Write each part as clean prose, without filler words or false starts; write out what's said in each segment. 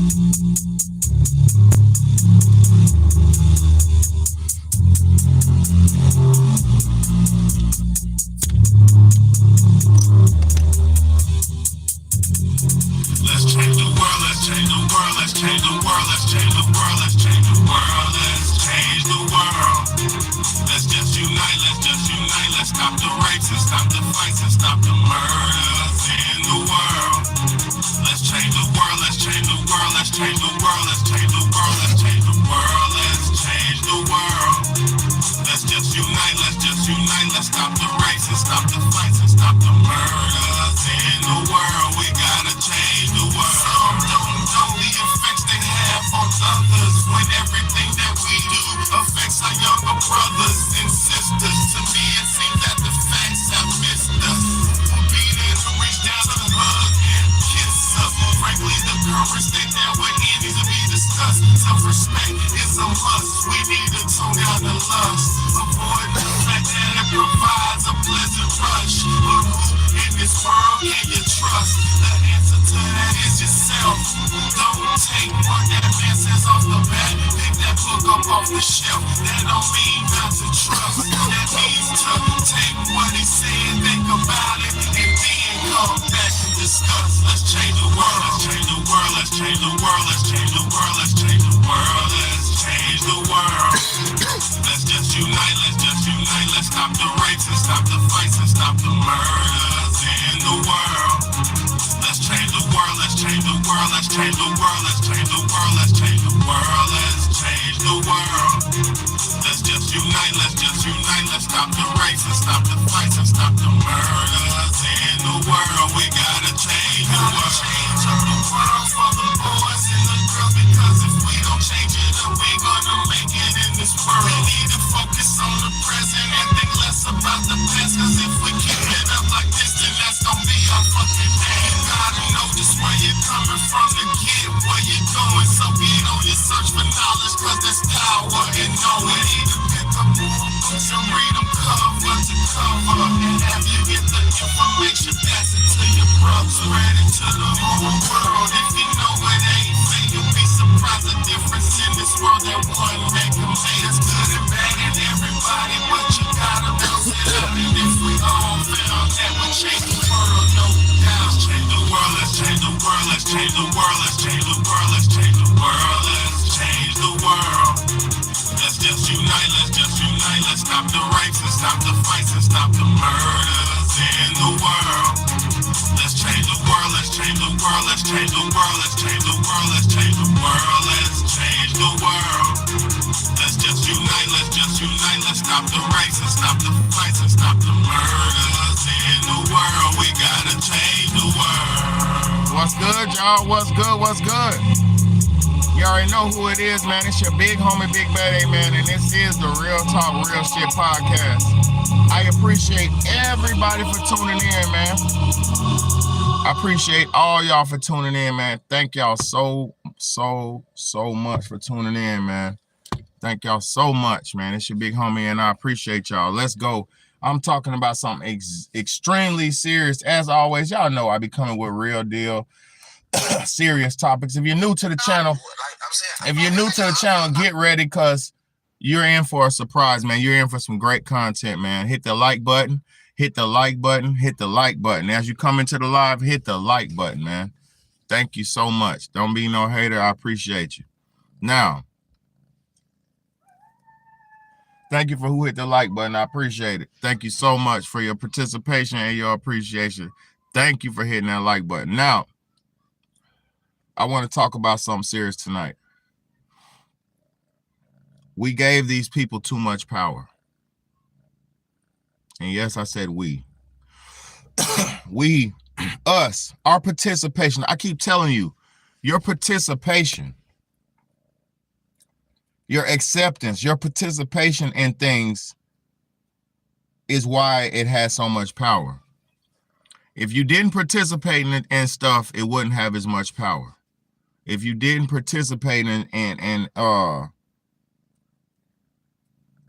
Let's change the world, let's change the world, let's change the world, let's change the world, let's change the world, let's change the world. Let's just unite, let's stop the rapes and stop the fights and stop the murders in the world. Let's change the world, let's change the world, let's change the world, let's change the world, let's change the world, let's change the world. Let's just unite, let's stop the rapes and stop the fights and stop the murders in the world. We gotta change the world. Some don't know the effects they have on others when everything that we do affects our younger brothers and sisters. To me, it seems that the facts have missed us. We need to reach down to the hug and kiss us. Frankly, the courage they never ending to be discussed. Self-respect is a must. We need to tone down the lust. Avoid the fact that it provides a pleasant rush. But who in this world can you trust? The answer to that is yourself. Don't take what that man says off the bat. Pick that book up off the shelf. That don't mean not to trust. That means to take what he said, think about it, and then come back and discuss. Let's change the world, let's change the world, let's change the world, let's change the world, let's change the world, let's change the world. Let's just unite, let's stop the rapes and stop the fights and stop the murders in the world. Let's change the world, let's change the world, let's change the world, let's change the world, let's change the world, let's change the world. Let's just unite, let's stop the rapes and stop the fights and stop the murders in the world. We gotta change the world. Change the world for the boys and the girls, because if we don't change it up, we gonna make it in this world. We need to focus on the present and think less about the past, cause if we keep it up like this, then that's gonna be our fucking day. You gotta know just where you're coming from to get where you're going, so get on your search for knowledge, cause there's power in knowing. You need to pick up more books and read them cover to cover, and have you get the information, pass it to your brother, spread it to the whole world. If you know it ain't fair, you'll be surprised the difference in this world that one man can make. It's good and bad in everybody, but you gotta balance it out. And if we all found that would change the world, no doubt. Change the world, let's change the world, let's change the world, let's change the world, let's change the world, let's change the world. Let's just unite, let's stop the rapes and stop the fights and stop the murders in the world. Let's change the world, let's change the world, let's change the world, let's change the world, let's change the world, let's change the world. Let's just unite, let's stop the rapes and stop the fights and stop the murders in the world. We gotta change the world. What's good, y'all? What's good? What's good? You already know who it is, man. It's your big homie, Big Bad A, man, and this is the Real Talk, Real Shit podcast. I appreciate everybody for tuning in, man. I appreciate all y'all for tuning in, man. Thank y'all so much for tuning in, man. Thank y'all so much, man. It's your big homie, and I appreciate y'all. Let's go. I'm talking about something extremely serious. As always, y'all know I be coming with real deal, serious topics. If you're new to the channel, get ready, because you're in for a surprise, man. You're in for some great content, man. Hit the like button. Hit the like button. Hit the like button. As you come into the live, hit the like button, man. Thank you so much. Don't be no hater. I appreciate you. Now, thank you for who hit the like button. I appreciate it. Thank you so much for your participation and your appreciation. Thank you for hitting that like button. Now, I want to talk about something serious tonight. We gave these people too much power. And yes, I said we. Us, our participation. I keep telling you, your participation, your acceptance, your participation in things is why it has so much power. If you didn't participate in stuff, it wouldn't have as much power. If you didn't participate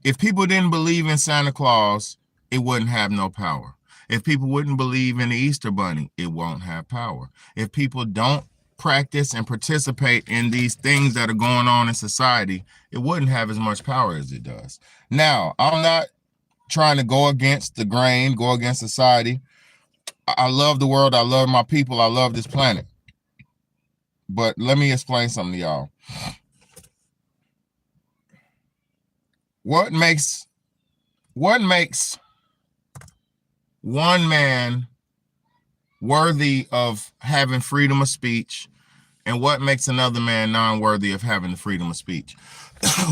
if people didn't believe in Santa Claus, it wouldn't have no power. If people wouldn't believe in the Easter Bunny, it won't have power. If people don't practice and participate in these things that are going on in society, it wouldn't have as much power as it does. Now, I'm not trying to go against the grain, go against society. I love the world. I love my people. I love this planet. But let me explain something to y'all. What makes one man worthy of having freedom of speech, and what makes another man non-worthy of having the freedom of speech?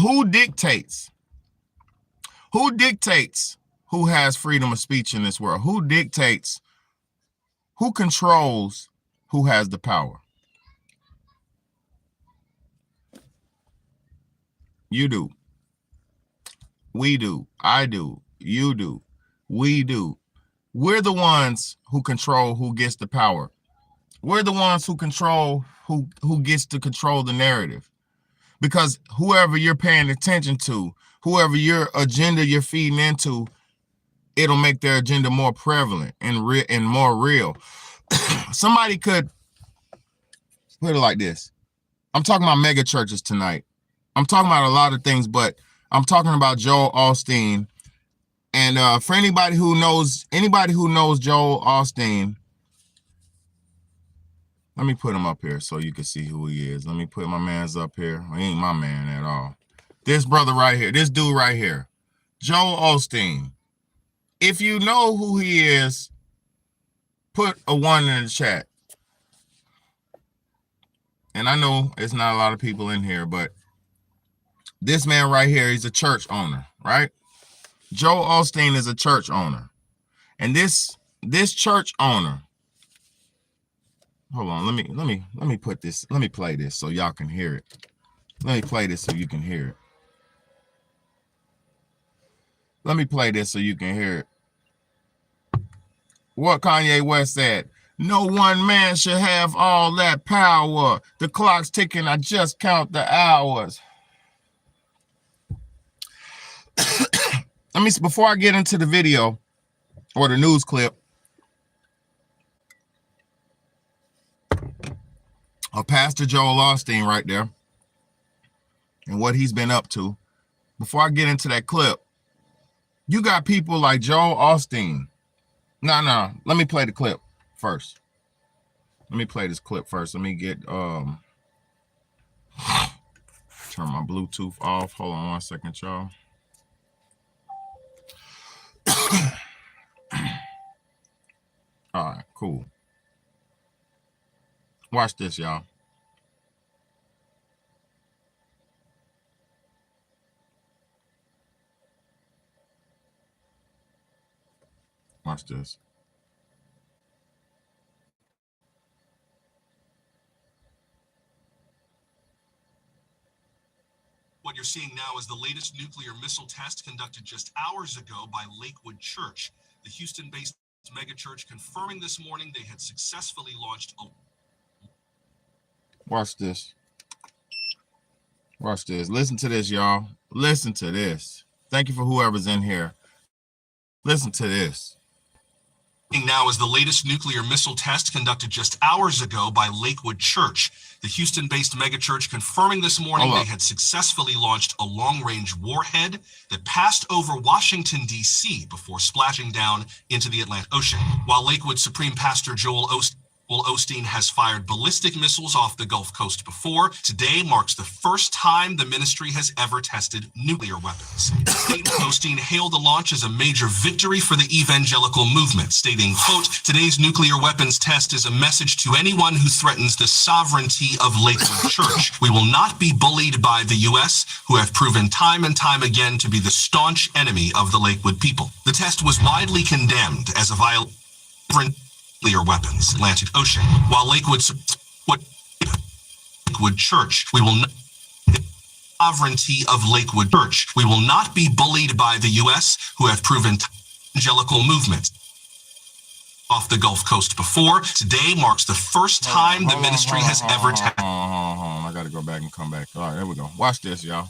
Who dictates who has freedom of speech in this world? Who dictates, who controls who has the power? You do. We do. I do. You do. We do. We're the ones who control who gets the power. We're the ones who control who gets to control the narrative. Because whoever you're paying attention to, whoever your agenda you're feeding into, it'll make their agenda more prevalent and more real. Somebody could put it like this. I'm talking about mega churches tonight. I'm talking about a lot of things, but I'm talking about Joel Osteen. And for anybody who knows Joel Osteen, let me put him up here so you can see who he is. Let me put my man's up here. He ain't my man at all. This brother right here, this dude right here, Joel Osteen. If you know who he is, put a 1 in the chat. And I know it's not a lot of people in here, but this man right here, he's a church owner, right? Joel Osteen is a church owner. And this church owner, hold on, let me put this, let me play this so y'all can hear it. Let me play this so you can hear it. Let me play this so you can hear it. What Kanye West said: no one man should have all that power. The clock's ticking, I just count the hours. Before I get into the video or the news clip of Pastor Joel Osteen right there and what he's been up to, before I get into that clip, you got people like Joel Osteen. No, let me play the clip first. Let me play this clip first. Let me get turn my Bluetooth off. Hold on 1 second, y'all. All right, cool. Watch this, y'all. Watch this. What you're seeing now is the latest nuclear missile test conducted just hours ago by Lakewood Church, the Houston-based megachurch, confirming this morning they had successfully launched a... Watch this. Watch this. Listen to this, y'all. Listen to this. Thank you for whoever's in here. Listen to this. Now is the latest nuclear missile test conducted just hours ago by Lakewood Church, the Houston-based megachurch, confirming this morning they had successfully launched a long-range warhead that passed over Washington, D.C. before splashing down into the Atlantic Ocean. While Lakewood Supreme Pastor Joel Osteen has fired ballistic missiles off the Gulf Coast before, today marks the first time the ministry has ever tested nuclear weapons. Osteen hailed the launch as a major victory for the evangelical movement, stating, quote, "Today's nuclear weapons test is a message to anyone who threatens the sovereignty of Lakewood Church. We will not be bullied by the U.S., who have proven time and time again to be the staunch enemy of the Lakewood people." The test was widely condemned as a violation nuclear weapons, Atlantic Ocean. While Lakewood Church, we will not sovereignty of Lakewood Church. We will not be bullied by the U.S., who have proven evangelical movement off the Gulf Coast before. Today marks the first time the ministry has ever tested. I got to go back and come back. All right, there we go. Watch this, y'all.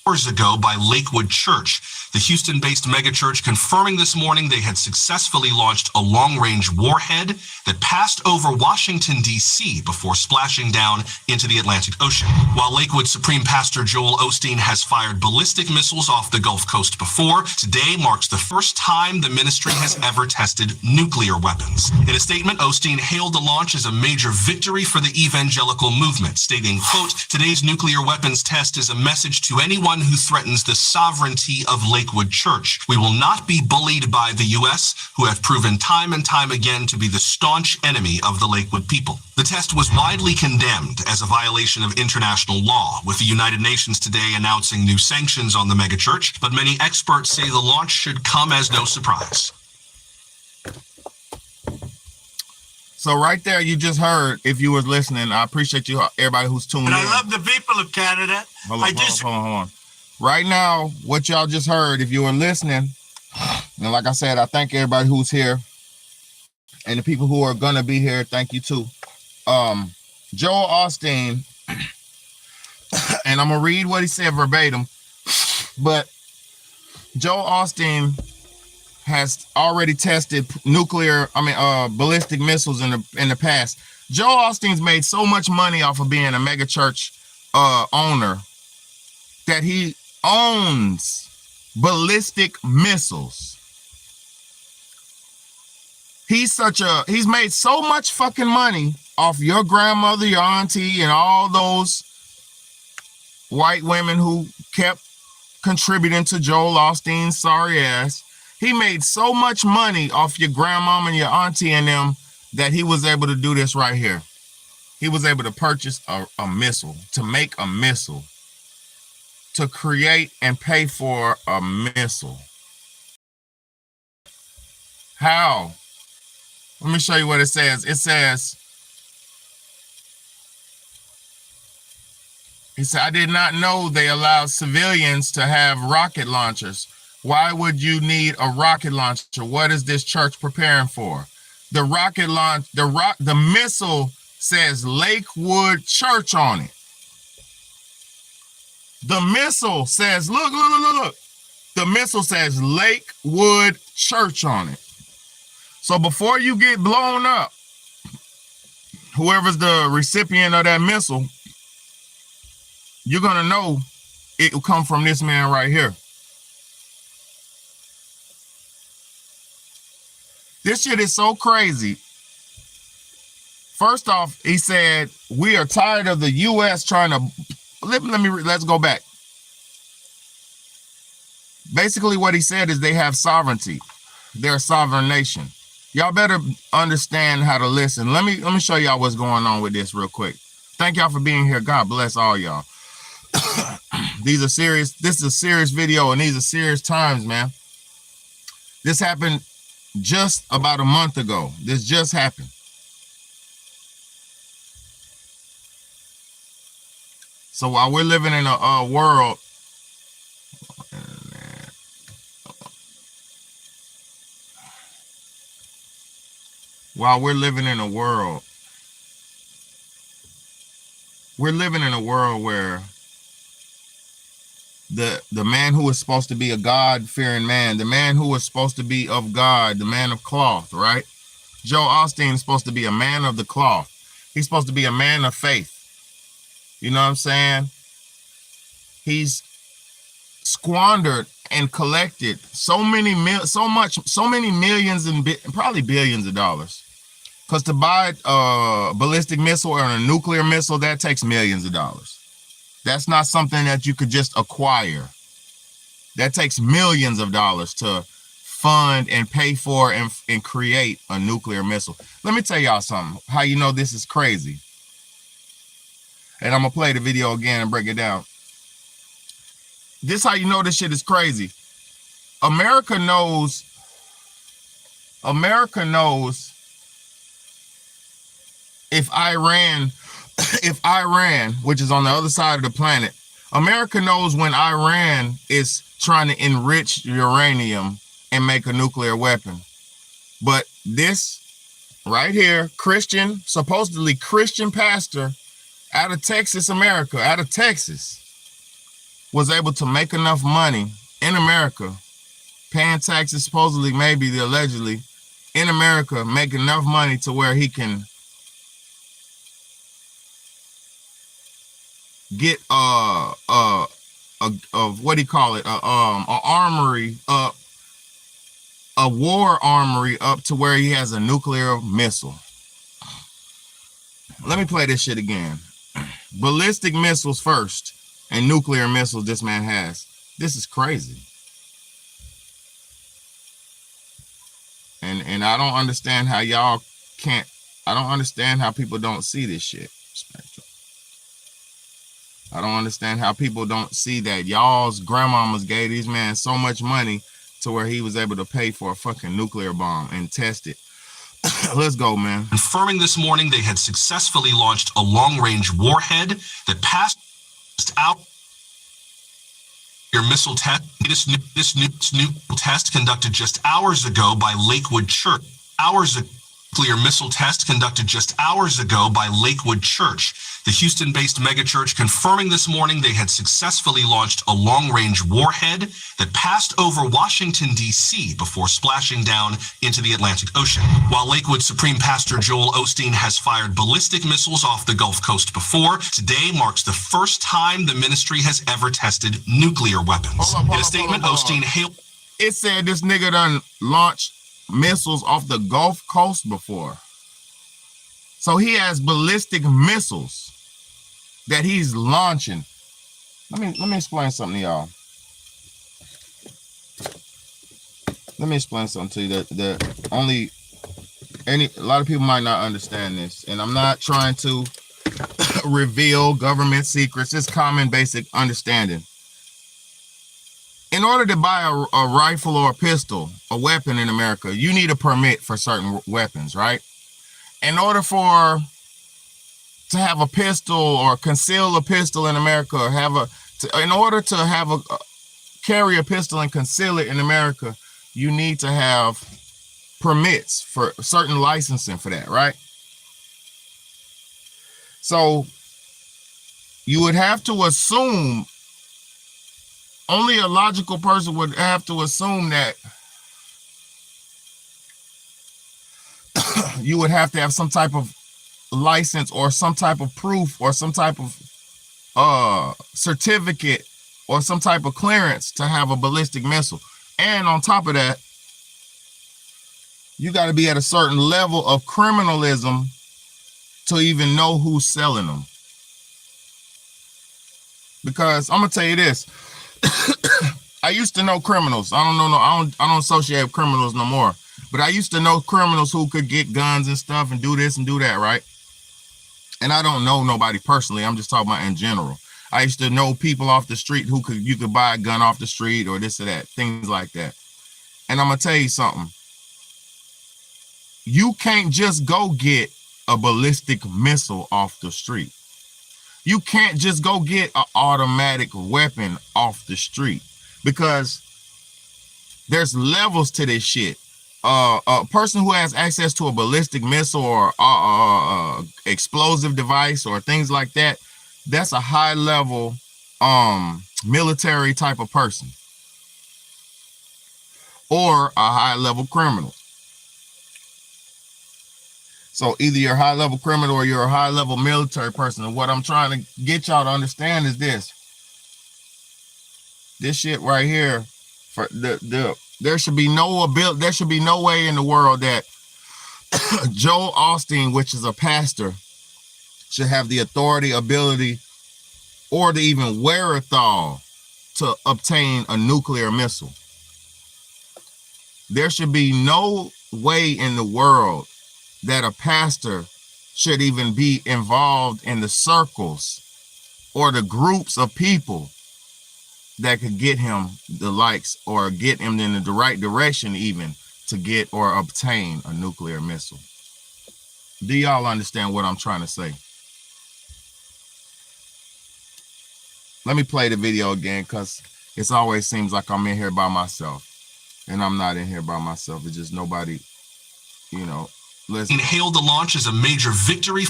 Hours ago by Lakewood Church, The Houston-based megachurch confirming this morning they had successfully launched a long-range warhead that passed over Washington, D.C. before splashing down into the Atlantic Ocean. While Lakewood Supreme Pastor Joel Osteen has fired ballistic missiles off the Gulf Coast before, today marks the first time the ministry has ever tested nuclear weapons. In a statement, Osteen hailed the launch as a major victory for the evangelical movement, stating, quote, "Today's nuclear weapons test is a message to anyone who threatens the sovereignty of Lakewood Church. We will not be bullied by the U.S., who have proven time and time again to be the staunch enemy of the Lakewood people." The test was widely condemned as a violation of international law, with the United Nations today announcing new sanctions on the megachurch, but many experts say the launch should come as no surprise. So right there, you just heard, if you was listening, I appreciate you, everybody who's tuned in. And I love the people of Canada. Hold on. Right now, what y'all just heard, if you were listening, and like I said, I thank everybody who's here, and the people who are gonna be here, thank you too. Joel Osteen, and I'm gonna read what he said verbatim, but Joel Osteen has already tested ballistic missiles in the past. Joel Osteen's made so much money off of being a mega church owner that he owns ballistic missiles. He's made so much fucking money off your grandmother, your auntie, and all those white women who kept contributing to Joel Osteen's sorry ass. He made so much money off your grandmama and your auntie and them that he was able to do this right here. He was able to purchase a missile, to make a missile, to create and pay for a missile. How? Let me show you what it says. He said, "I did not know they allowed civilians to have rocket launchers. Why would you need a rocket launcher? What is this church preparing for?" The rocket launch, the missile says Lakewood Church on it. The missile says, look. The missile says Lakewood Church on it. So before you get blown up, whoever's the recipient of that missile, you're gonna know it will come from this man right here. This shit is so crazy. First off, he said, "We are tired of the U.S. trying to..." Let's go back. Basically, what he said is they have sovereignty. They're a sovereign nation. Y'all better understand how to listen. Let me show y'all what's going on with this real quick. Thank y'all for being here. God bless all y'all. These are serious. This is a serious video, and these are serious times, man. This happened just about a month ago. This just happened. So while we're living in a world, we're living in a world where the man who is supposed to be a God-fearing man, the man who is supposed to be of God, the man of cloth, right? Joel Osteen is supposed to be a man of the cloth. He's supposed to be a man of faith. You know what I'm saying? He's squandered and collected so many millions and probably billions of dollars. Because to buy a ballistic missile or a nuclear missile, that takes millions of dollars. That's not something that you could just acquire. That takes millions of dollars to fund and pay for and create a nuclear missile. Let me tell y'all something, how you know this is crazy. And I'm gonna play the video again and break it down. This how you know this shit is crazy. America knows if Iran, which is on the other side of the planet, America knows when Iran is trying to enrich uranium and make a nuclear weapon. But this right here, supposedly Christian pastor out of Texas, America, out of Texas, was able to make enough money in America, paying taxes, supposedly, maybe, allegedly, in America, make enough money to where he can get what do you call it? A armory up, a war armory up to where he has a nuclear missile. Let me play this shit again. Ballistic missiles first, and nuclear missiles this man has. This is crazy. And I don't understand how y'all can't. I don't understand how people don't see this shit. I don't understand how people don't see that y'all's grandmamas gave these men so much money to where he was able to pay for a fucking nuclear bomb and test it. Let's go, man. Confirming this morning they had successfully launched a long-range warhead that passed out your missile test. This nuke test conducted just hours ago by Lakewood Church. Nuclear missile test conducted just hours ago by Lakewood Church, the Houston-based megachurch, confirming this morning they had successfully launched a long-range warhead that passed over Washington, D.C. before splashing down into the Atlantic Ocean. While Lakewood Supreme Pastor Joel Osteen has fired ballistic missiles off the Gulf Coast before, today marks the first time the ministry has ever tested nuclear weapons. In a statement, Osteen hailed... It said this nigga done launched missiles off the Gulf Coast before. So he has ballistic missiles that he's launching. Let me explain something to y'all. Let me explain something to you that a lot of people might not understand this, and I'm not trying to reveal government secrets. It's common basic understanding. In order to buy a rifle or a pistol, a weapon in America, you need a permit for certain weapons, right? In order to have a pistol or conceal a pistol in America, or in order to carry a pistol and conceal it in America, you need to have permits for certain licensing for that, right? So you would have to assume, only a logical person would have to assume that you would have to have some type of license or some type of proof or some type of certificate or some type of clearance to have a ballistic missile. And on top of that, you got to be at a certain level of criminalism to even know who's selling them. Because I'm gonna tell you this. I used to know criminals. I don't associate with criminals no more. But I used to know criminals who could get guns and stuff and do this and do that, right? And I don't know nobody personally. I'm just talking about in general. I used to know people off the street who you could buy a gun off the street or this or that, things like that. And I'm gonna tell you something. You can't just go get a ballistic missile off the street. You can't just go get an automatic weapon off the street because there's levels to this shit. A person who has access to a ballistic missile or explosive device or things like that, that's a high level military type of person or a high level criminal. So either you're a high level criminal or you're a high level military person. And what I'm trying to get y'all to understand is this shit right here. For there should be no way in the world that Joel Osteen, which is a pastor, should have the authority, ability, or the even wherewithal to obtain a nuclear missile. There should be no way in the world that a pastor should even be involved in the circles or the groups of people that could get him the likes or get him in the right direction even to get or obtain a nuclear missile. Do y'all understand what I'm trying to say? Let me play the video again because it always seems like I'm in here by myself. And I'm not in here by myself. It's just nobody, Listen. Hailed the launch as a major victory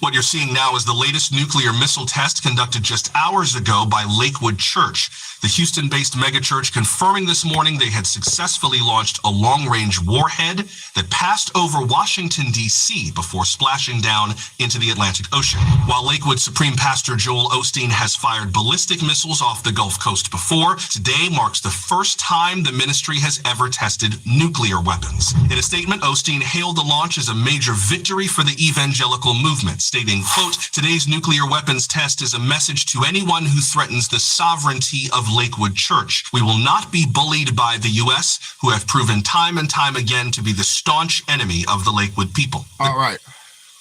What you're seeing now is the latest nuclear missile test conducted just hours ago by Lakewood Church, the Houston-based megachurch, confirming this morning they had successfully launched a long-range warhead that passed over Washington, D.C. before splashing down into the Atlantic Ocean. While Lakewood Supreme Pastor Joel Osteen has fired ballistic missiles off the Gulf Coast before, today marks the first time the ministry has ever tested nuclear weapons. In a statement, Osteen hailed the launch as a major victory for the evangelical movement, stating, quote, "Today's nuclear weapons test is a message to anyone who threatens the sovereignty of Lakewood Church. We will not be bullied by the U.S., who have proven time and time again to be the staunch enemy of the Lakewood people." All right.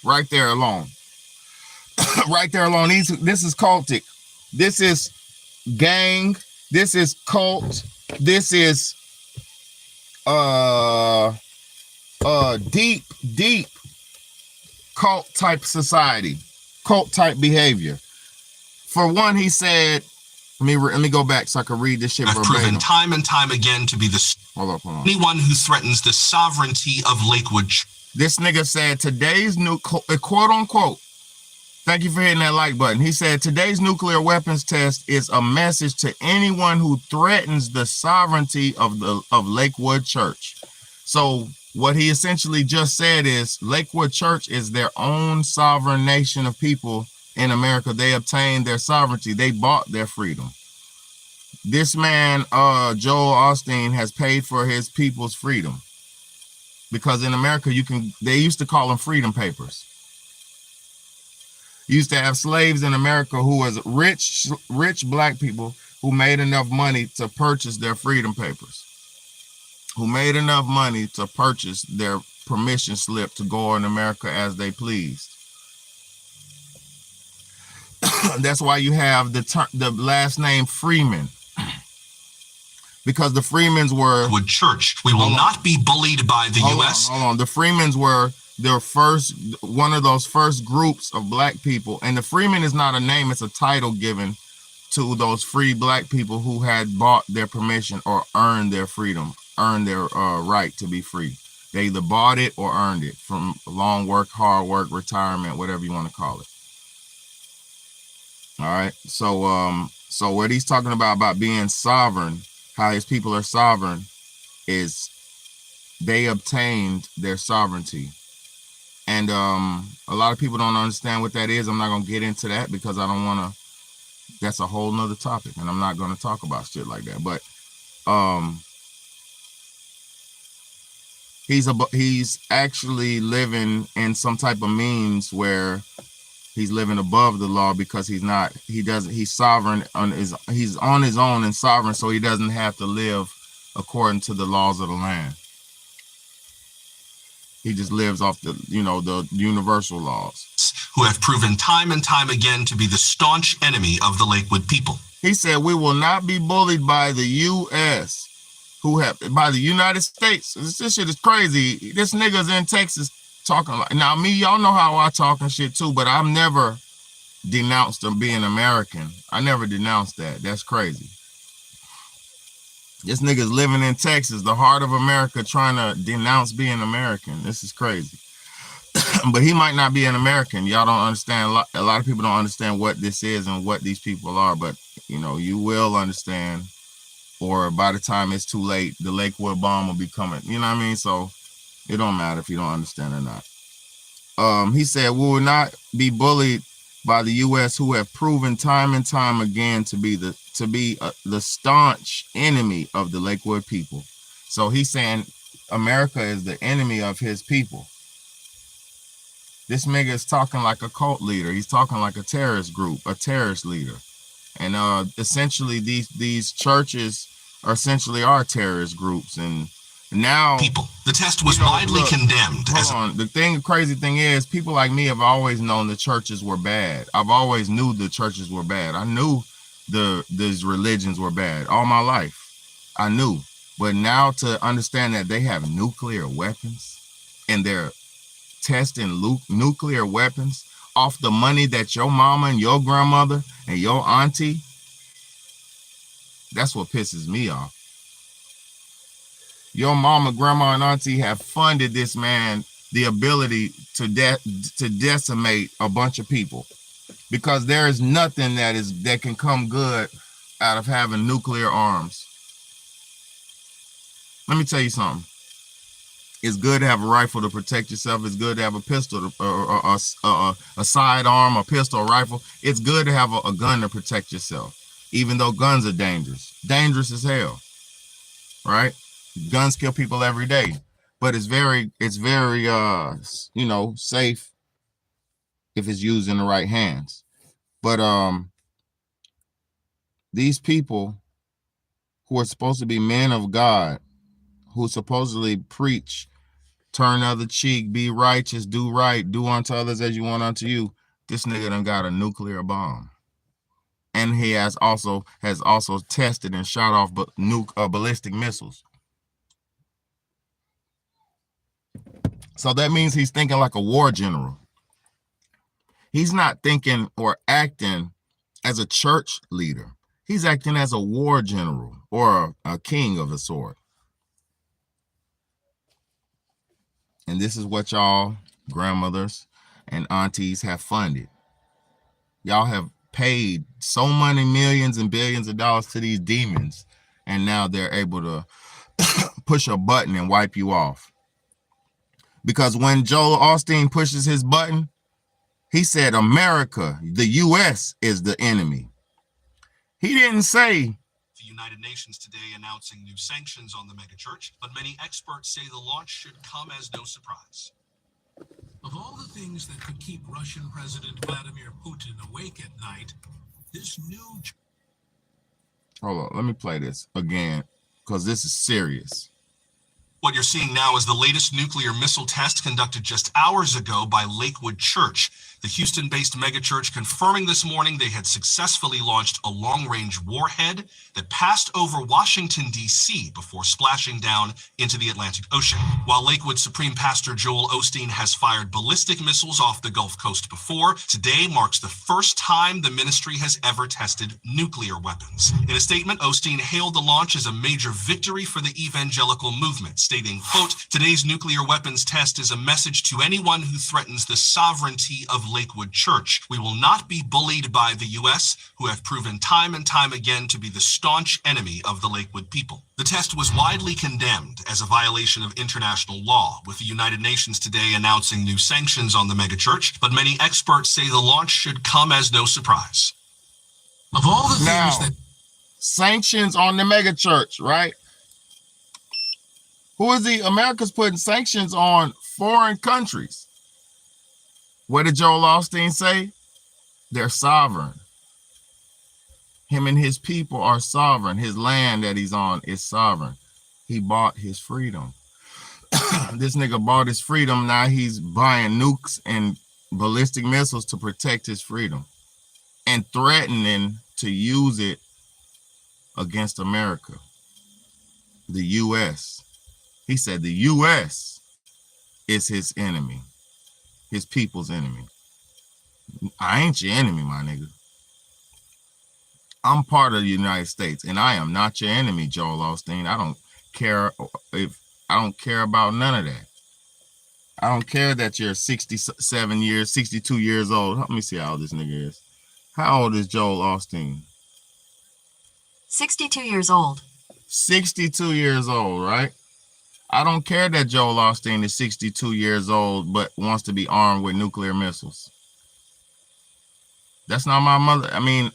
Right there alone. Right there alone. This is cultic. This is gang. This is cult. This is deep cult type society, cult type behavior. For one, he said, let me go back so I can read this shit verbatim. Proven time and time again to be the hold on. Anyone who threatens the sovereignty of Lakewood. This nigga said today's quote unquote. Thank you for hitting that like button. He said today's nuclear weapons test is a message to anyone who threatens the sovereignty of Lakewood Church. So what he essentially just said is Lakewood Church is their own sovereign nation of people in America. They obtained their sovereignty. They bought their freedom. This man, Joel Osteen, has paid for his people's freedom. Because in America, they used to call them freedom papers. You used to have slaves in America who was rich black people who made enough money to purchase their freedom papers. Who made enough money to purchase their permission slip to go in America as they pleased. That's why you have the last name Freeman. Because the Freemans were Church. We will not be bullied by the U.S. Hold on. The Freemans were one of those first groups of black people. And the Freeman is not a name, it's a title given to those free black people who had bought their permission or earned their freedom, earned their right to be free. They either bought it or earned it from long work, hard work, retirement, whatever you want to call it. All right. So what he's talking about being sovereign, how his people are sovereign, is they obtained their sovereignty. And a lot of people don't understand what that is. I'm not going to get into that because I don't want to. That's a whole nother topic, and I'm not going to talk about shit like that. But he's actually living in some type of means where he's living above the law because he's sovereign he's on his own and sovereign, so he doesn't have to live according to the laws of the land. He just lives off the universal laws. Who have proven time and time again to be the staunch enemy of the Lakewood people. He said, we will not be bullied by the U.S., by the United States. This shit is crazy. This nigga's in Texas talking like, now me, y'all know how I talk and shit too, but I've never denounced them being American. I never denounced that. That's crazy. This nigga's living in Texas, the heart of America, trying to denounce being American. This is crazy. But he might not be an American. Y'all don't understand. A lot of people don't understand what this is and what these people are. But, you will understand. Or by the time it's too late, the Lakewood bomb will be coming. You know what I mean? So it don't matter if you don't understand or not. He said, we will not be bullied by the U.S., who have proven time and time again to be the staunch enemy of the Lakewood people. So he's saying America is the enemy of his people. This nigga is talking like a cult leader. He's talking like a terrorist group, a terrorist leader. And essentially these churches are terrorist groups. And now the test was widely condemned. The crazy thing is, people like me have always known the churches were bad. I've always knew the churches were bad. I knew these religions were bad all my life. I knew. But now to understand that they have nuclear weapons and they're testing nuclear weapons off the money that your mama and your grandmother and your auntie, that's what pisses me off. Your mama, grandma, and auntie have funded this man the ability to decimate a bunch of people, because there is nothing that can come good out of having nuclear arms. Let me tell you something. It's good to have a rifle to protect yourself. It's good to have a pistol, or a sidearm, a pistol, a rifle. It's good to have a gun to protect yourself, even though guns are dangerous as hell, right? Guns kill people every day, but it's very safe if it's used in the right hands. But these people who are supposed to be men of God, who supposedly preach, turn the other cheek, be righteous, do right, do unto others as you want unto you, this nigga done got a nuclear bomb. And he has also tested and shot off ballistic missiles. So that means he's thinking like a war general. He's not thinking or acting as a church leader. He's acting as a war general or a king of a sort. And this is what y'all grandmothers and aunties have funded. Y'all have paid so many millions and billions of dollars to these demons, and now they're able to push a button and wipe you off. Because when Joel Osteen pushes his button, he said America, the U.S. is the enemy. He didn't say the United Nations today announcing new sanctions on the megachurch, but many experts say the launch should come as no surprise. Of all the things that could keep Russian President Vladimir Putin awake at night, this new... Hold on, let me play this again, because this is serious. What you're seeing now is the latest nuclear missile test conducted just hours ago by Lakewood Church, the Houston-based megachurch, confirming this morning they had successfully launched a long-range warhead that passed over Washington, D.C. before splashing down into the Atlantic Ocean. While Lakewood Supreme Pastor Joel Osteen has fired ballistic missiles off the Gulf Coast before, today marks the first time the ministry has ever tested nuclear weapons. In a statement, Osteen hailed the launch as a major victory for the evangelical movement, stating, quote, "Today's nuclear weapons test is a message to anyone who threatens the sovereignty of Lakewood Church. We will not be bullied by the U.S., who have proven time and time again to be the staunch enemy of the Lakewood people." The test was widely condemned as a violation of international law, with the United Nations today announcing new sanctions on the megachurch, but many experts say the launch should come as no surprise. Of all the things that... Sanctions on the megachurch, right? Who is he? America's putting sanctions on foreign countries. What did Joel Osteen say? They're sovereign. Him and his people are sovereign. His land that he's on is sovereign. He bought his freedom. This nigga bought his freedom. Now he's buying nukes and ballistic missiles to protect his freedom and threatening to use it against America, the U.S. He said the U.S. is his enemy, his people's enemy. I ain't your enemy, my nigga. I'm part of the United States, and I am not your enemy, Joel Osteen. I don't care about none of that. I don't care that you're 62 years old. Let me see how old this nigga is. How old is Joel Osteen? 62 years old. 62 years old, right? I don't care that Joel Osteen is 62 years old but wants to be armed with nuclear missiles. That's not my mother. I mean,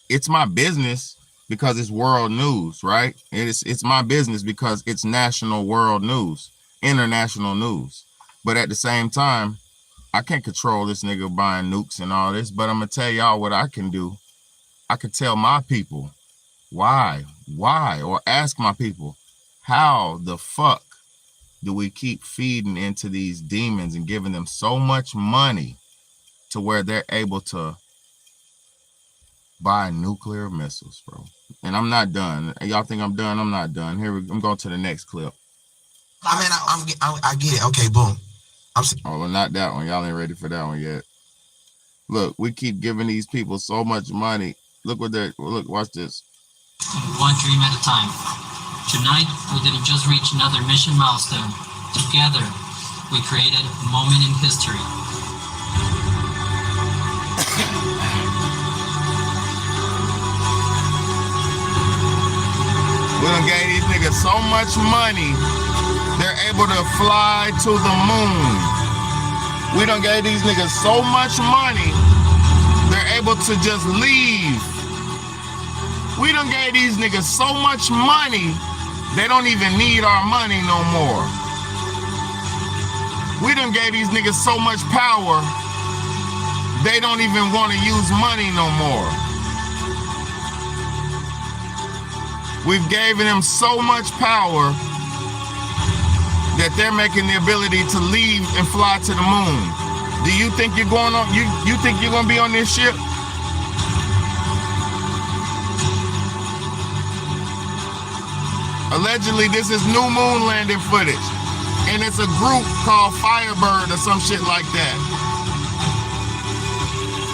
it's my business because it's world news, right? It's my business because it's national world news, international news. But at the same time, I can't control this nigga buying nukes and all this, but I'm gonna tell y'all what I can do. I could tell my people why, or ask my people, how the fuck do we keep feeding into these demons and giving them so much money to where they're able to buy nuclear missiles, bro? And I'm not done. Y'all think I'm done? I'm not done. I'm going to the next clip. I mean, I get it. Okay, boom. Oh, well, not that one. Y'all ain't ready for that one yet. Look, we keep giving these people so much money. Look, watch this. One dream at a time. Tonight, we didn't just reach another mission milestone. Together, we created a moment in history. We done gave these niggas so much money, they're able to fly to the moon. We done gave these niggas so much money, they're able to just leave. We done gave these niggas so much money, they don't even need our money no more. We done gave these niggas so much power, they don't even want to use money no more. We've given them so much power that they're making the ability to leave and fly to the moon. Do you think you're going on? You think you're gonna be on this ship? Allegedly, this is new moon landing footage, and it's a group called Firebird or some shit like that.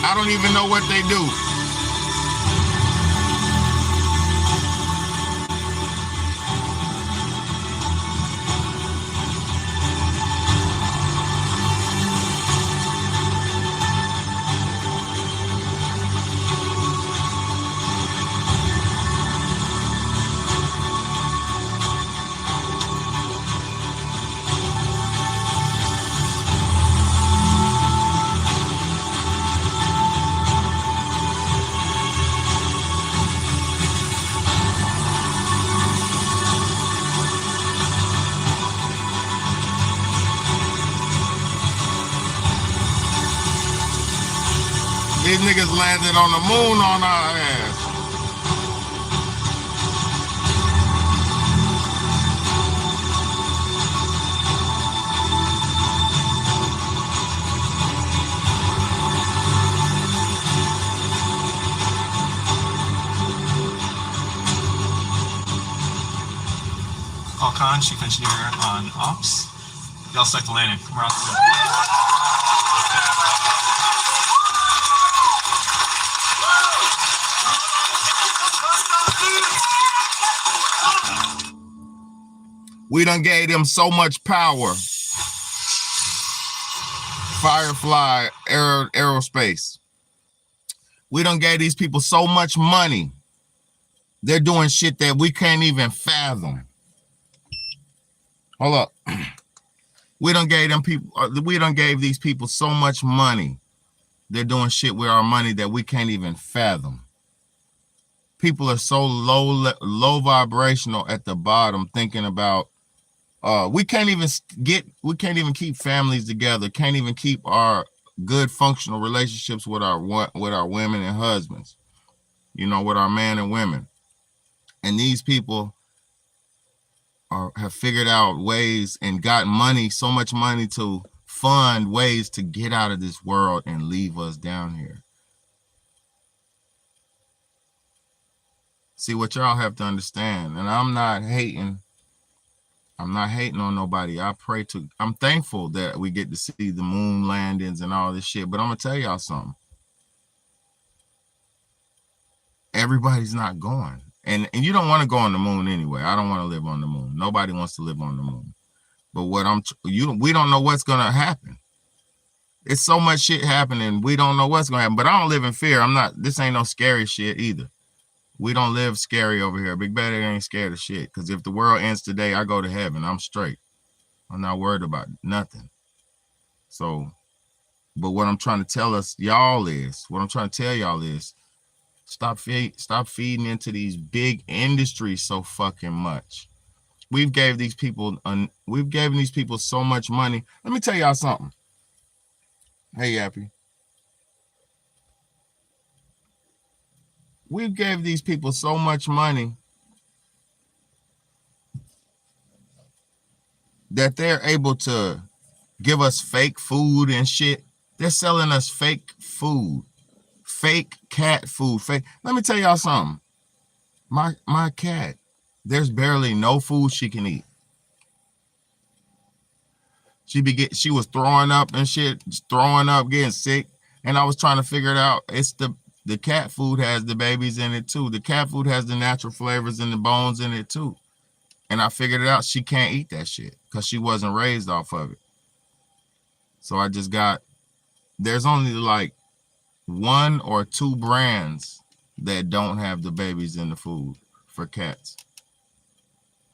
I don't even know what they do. These niggas landed on the moon on our ass. All Khan, Chief Engineer on Ops. Y'all start the landing. We're out the We done gave them so much power. Firefly Aerospace. We done gave these people so much money. They're doing shit that we can't even fathom. Hold up. We done gave these people so much money. They're doing shit with our money that we can't even fathom. People are so low vibrational at the bottom, thinking about we can't even keep families together, can't even keep our good functional relationships with our women and husbands, with our men and women. And these people have figured out ways and got money, so much money to fund ways to get out of this world and leave us down here. See, what y'all have to understand, and I'm not hating on nobody. I'm thankful that we get to see the moon landings and all this shit, but I'm gonna tell y'all something. Everybody's not going. And you don't want to go on the moon anyway. I don't want to live on the moon. Nobody wants to live on the moon. But we don't know what's gonna happen. It's so much shit happening. We don't know what's gonna happen. But I don't live in fear. This ain't no scary shit either. We don't live scary over here. Big Bad ain't scared of shit. Because if the world ends today, I go to heaven. I'm straight. I'm not worried about nothing. So, but what I'm trying to tell y'all is, stop feeding into these big industries so fucking much. We've given these people so much money. Let me tell y'all something. Hey, Yappy. We've gave these people so much money that they're able to give us fake food and shit. They're selling us fake food, fake cat food, fake. Let me tell y'all something. My cat, there's barely no food she can eat. She was throwing up and shit, getting sick, and I was trying to figure it out. It's the cat food has the babies in it too. The cat food has the natural flavors and the bones in it too. And I figured it out. She can't eat that shit because she wasn't raised off of it. So I just got, there's only like 1 or 2 brands that don't have the babies in the food for cats.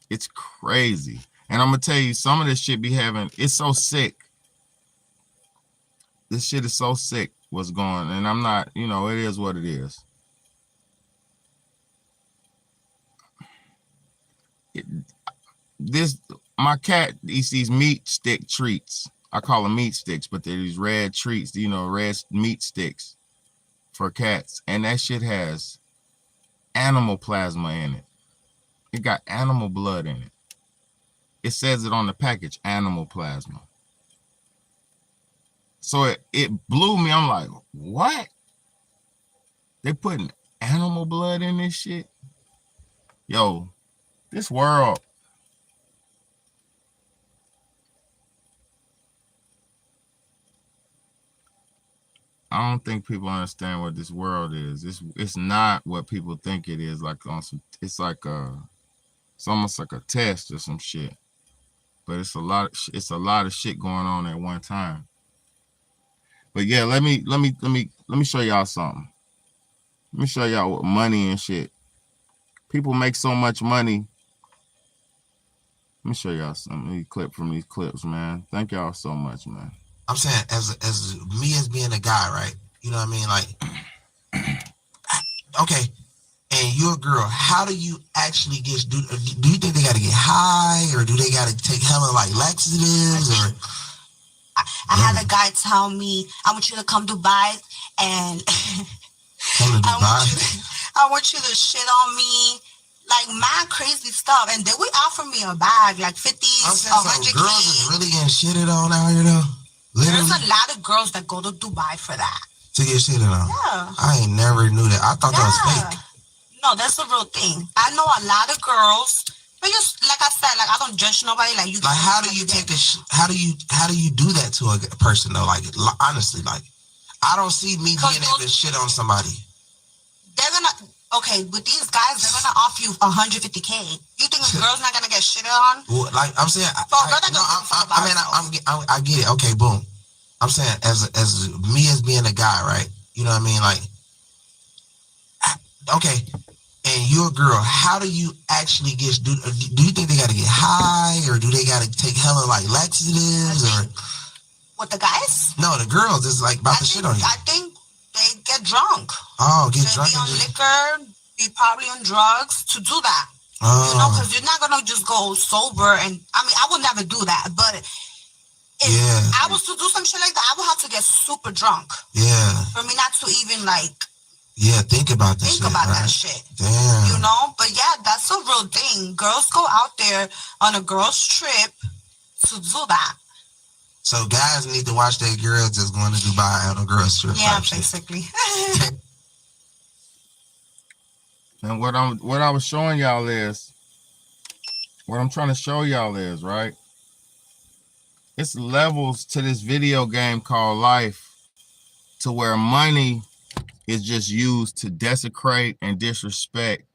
It's crazy. And I'm gonna tell you, some of this shit be having, it's so sick. This shit is so sick what's going, and I'm not, you know, it is what it is. My cat eats these meat stick treats. I call them meat sticks, but they're these red treats, you know, red meat sticks for cats. And that shit has animal plasma in it. It got animal blood in it. It says it on the package, animal plasma. So it blew me. I'm like, what? They putting animal blood in this shit? Yo, this world. I don't think people understand what this world is. It's not what people think it is. Like on some, it's like it's almost like a test or some shit. But it's a lot of shit going on at one time. But yeah, let me show y'all something. Let me show y'all what money and shit. People make so much money. Let me show y'all some clip from these clips, man. Thank y'all so much, man. I'm saying, as me as being a guy, right? You know what I mean? Like, okay, and you're a girl. How do you actually get? Do you think they got to get high, or do they got to take hella like laxatives, or? I had a guy tell me, I want you to come to Dubai and I want you to shit on me, like mad crazy stuff. And they would offer me a bag, like 50, 100K. Girls is really getting shitted on out here though. Literally. There's a lot of girls that go to Dubai for that. To get shitted on? Yeah. I ain't never knew that. I thought that was fake. No, that's a real thing. I know a lot of girls. But just like I said, like I don't judge nobody. Like you. Like how do you take how do you do that to a person though? Like honestly, like I don't see me being able to shit on somebody. They're gonna with these guys, they're gonna offer you 150K. You think a girl's not gonna get shit on? Well, like I'm saying, I get it. Okay, boom. I'm saying as me as being a guy, right? You know what I mean? Like, okay. And you're a girl, how do you actually get, do you think they got to get high, or do they got to take hella like laxatives, or? With the guys? No, the girls is like about to shit on you. I think they get drunk. Oh, get drunk. Be on liquor, be probably on drugs to do that. You know, because you're not going to just go sober. And I mean, I would never do that. But if I was to do some shit like that, I would have to get super drunk. Yeah. For me not to even like. Yeah, think about that shit. Damn. You know? But yeah, that's a real thing. Girls go out there on a girls' trip to do that. So guys need to watch their girls that's going to Dubai on a girls' trip. Yeah, basically. And what I was showing y'all is, what I'm trying to show y'all is, right? It's levels to this video game called life, to where money is just used to desecrate and disrespect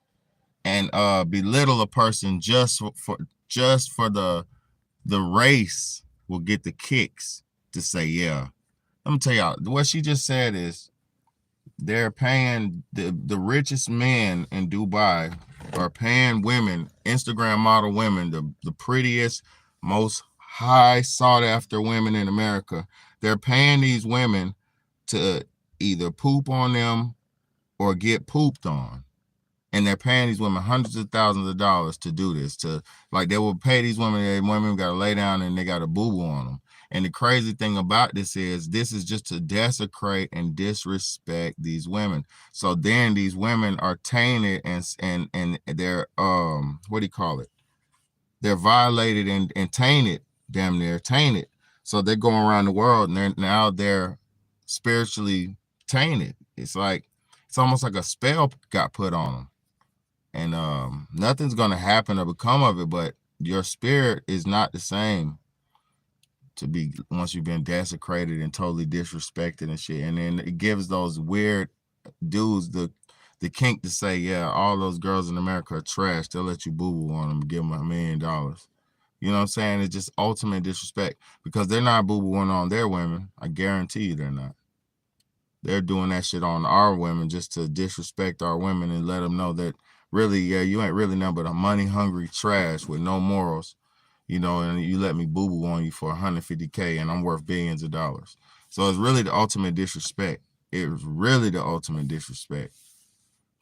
and belittle a person just for the race will get the kicks to say, yeah. Let me tell y'all, what she just said is they're paying the richest men in Dubai are paying women, Instagram model women, the prettiest, most high sought after women in America. They're paying these women to either poop on them or get pooped on. And they're paying these women hundreds of thousands of dollars to do this. To like, they will pay these women got to lay down and they got a boo-boo on them. And the crazy thing about this is just to desecrate and disrespect these women. So then these women are tainted and they're what do you call it? They're violated and tainted, damn near tainted. So they're going around the world and they're spiritually tainted. It's almost like a spell got put on them. And nothing's gonna happen or become of it, but your spirit is not the same to be once you've been desecrated and totally disrespected and shit. And then it gives those weird dudes the kink to say, yeah, all those girls in America are trash. They'll let you boo-boo on them and give them $1 million. You know what I'm saying? It's just ultimate disrespect because they're not boo-booing on their women. I guarantee you they're not. They're doing that shit on our women just to disrespect our women and let them know that really, yeah, you ain't really nothing but a money-hungry trash with no morals, you know, and you let me boo-boo on you for $150K and I'm worth billions of dollars. So it's really the ultimate disrespect. It was really the ultimate disrespect.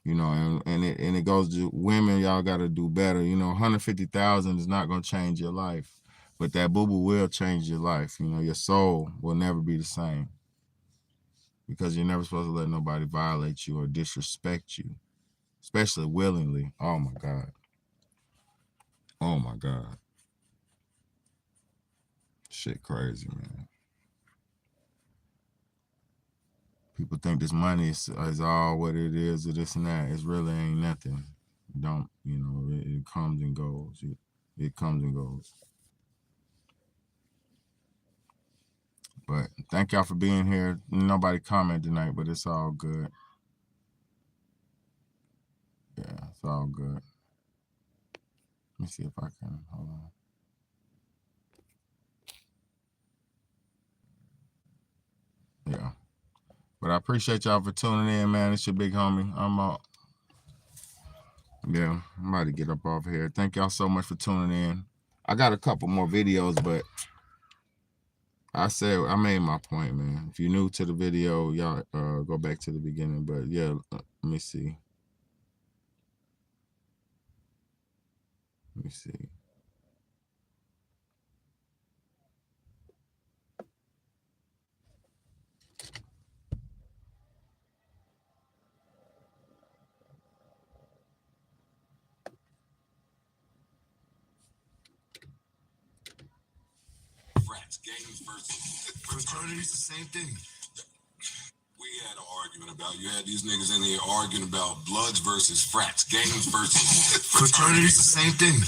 You know, and it goes to women, y'all got to do better. You know, 150,000 is not going to change your life, but that boo-boo will change your life. You know, your soul will never be the same because you're never supposed to let nobody violate you or disrespect you, especially willingly. Oh, my God. Oh, my God. Shit crazy, man. People think this money is all what it is or this and that. It really ain't nothing. Don't, you know, it comes and goes. It comes and goes. But thank y'all for being here. Nobody comment tonight, but it's all good. Yeah, it's all good. Let me see if I can, hold on. Yeah. But I appreciate y'all for tuning in, man. It's your big homie. I'm out. Yeah, I'm about to get up off here. Thank y'all so much for tuning in. I got a couple more videos, but I made my point, man. If you're new to the video, y'all go back to the beginning. But yeah, let me see. Let me see. Frats, gangs versus fraternities, the same thing. We had an argument about, you had these niggas in here arguing about bloods versus frats, gangs versus fraternities, the same thing.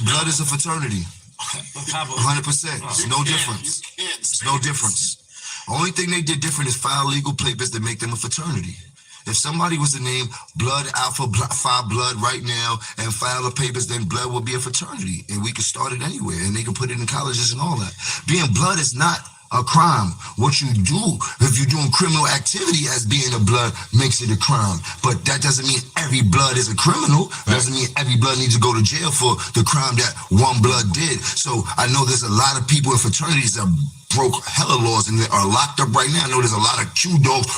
Blood is a fraternity. 100%. It's no difference. It's no difference. Only thing they did different is file legal papers that make them a fraternity. If somebody was to name Blood Alpha Phi Blood right now and file the papers, then Blood would be a fraternity, and we could start it anywhere, and they can put it in colleges and all that. Being Blood is not a crime. What you do, if you're doing criminal activity as being a blood, makes it a crime. But that doesn't mean every blood is a criminal. Doesn't mean every blood needs to go to jail for the crime that one blood did. So I know there's a lot of people in fraternities that broke hella laws and they are locked up right now. I know there's a lot of Q dogs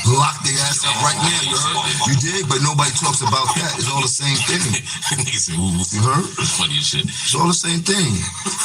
lock their ass up right now. You heard? You did, but nobody talks about that. It's all the same thing. You heard? Funny as shit. It's all the same thing.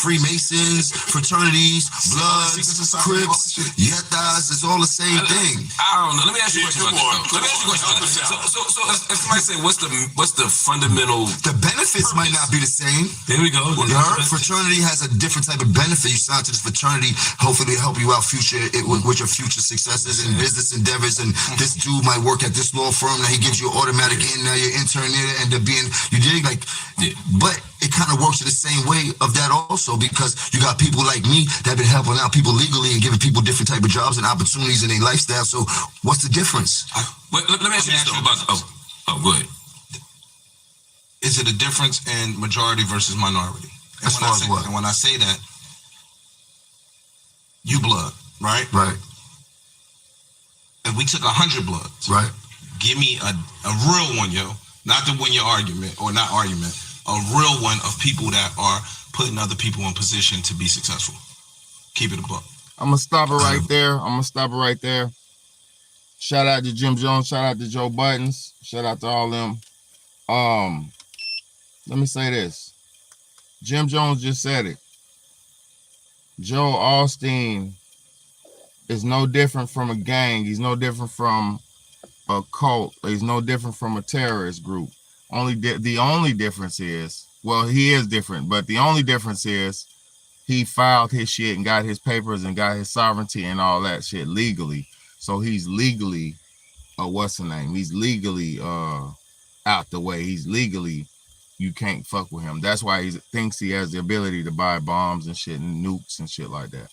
Freemasons, fraternities, Bloods, Crips, Yetas, it's all the same thing. I don't know. Let me ask you a question about that. Let me ask you a question about that. So if somebody say, what's the fundamental? The benefits might not be the same. There we go. You heard? Fraternity has a different type of benefit. You sign to this fraternity, hopefully to help you out with your future successes and business endeavors. And this dude might work at this law firm. Now he gives you automatic in. Now you're intern there, end up being, you dig? Like, yeah. But it kind of works in the same way of that also, because you got people like me that have been helping out people legally and giving people different type of jobs and opportunities in their lifestyle. So what's the difference? Let me ask you this though about, go ahead. Is it a difference in majority versus minority? And As far as what? And when I say that, you blood, right? Right. If we took 100 bloods, right? Give me a real one, yo. Not to win your argument, or not argument, a real one of people that are putting other people in position to be successful. Keep it a buck. I'm going to stop it right there. Shout out to Jim Jones. Shout out to Joe Buttons. Shout out to all them. Let me say this. Jim Jones just said it. Joe Osteen is no different from a gang. He's no different from a cult. He's no different from a terrorist group. The only difference is, well, he is different, but the only difference is he filed his shit and got his papers and got his sovereignty and all that shit legally. So he's legally, he's legally out the way. He's legally, you can't fuck with him. That's why he thinks he has the ability to buy bombs and shit and nukes and shit like that.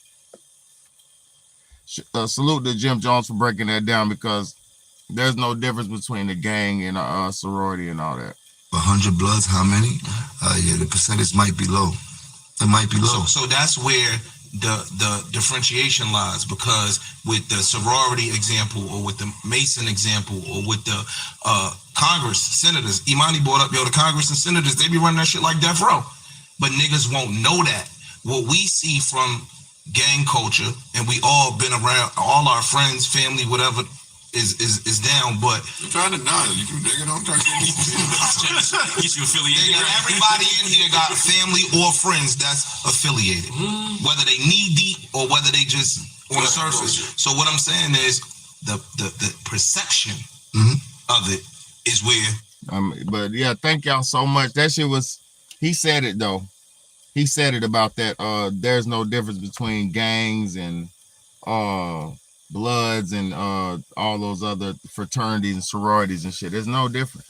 Salute to Jim Jones for breaking that down, because there's no difference between the gang and sorority and all that. 100 bloods, how many? Yeah, the percentage might be low. It might be low. So that's where the differentiation lies, because with the sorority example, or with the Mason example, or with the Congress senators, Imani brought up, the Congress and senators, they be running that shit like death row. But niggas won't know that. What we see from gang culture, and we all been around, all our friends, family, whatever, is down, but I'm trying to nod. You can dig it on. Get you affiliated. Everybody in here got family or friends that's affiliated, whether they knee deep or whether they just on the surface. So what I'm saying is the perception of it is where. But yeah, thank y'all so much. That shit was. He said it though. He said it about that. There's no difference between gangs and Bloods and all those other fraternities and sororities and shit. There's no difference.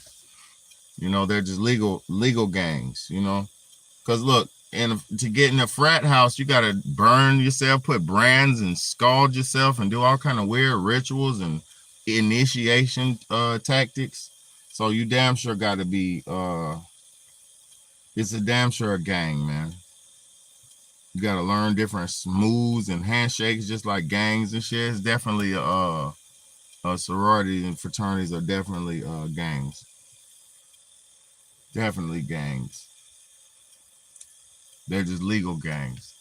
They're just legal gangs, because look, to get in a frat house, you gotta burn yourself, put brands and scald yourself and do all kind of weird rituals and initiation tactics. So you damn sure gotta be it's a damn sure a gang, man. You gotta learn different moves and handshakes, just like gangs and shit. It's definitely a sorority and fraternities are definitely gangs. Definitely gangs. They're just legal gangs.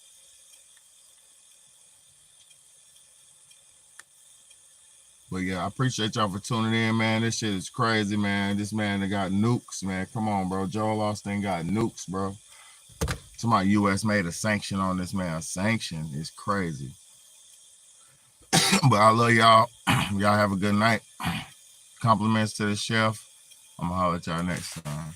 But yeah, I appreciate y'all for tuning in, man. This shit is crazy, man. This man that got nukes, man. Come on, bro. Joel Osteen got nukes, bro. Somebody U.S. made a sanction on this man. A sanction is crazy. But I love y'all. Y'all have a good night. Compliments to the chef. I'm gonna holler at y'all next time.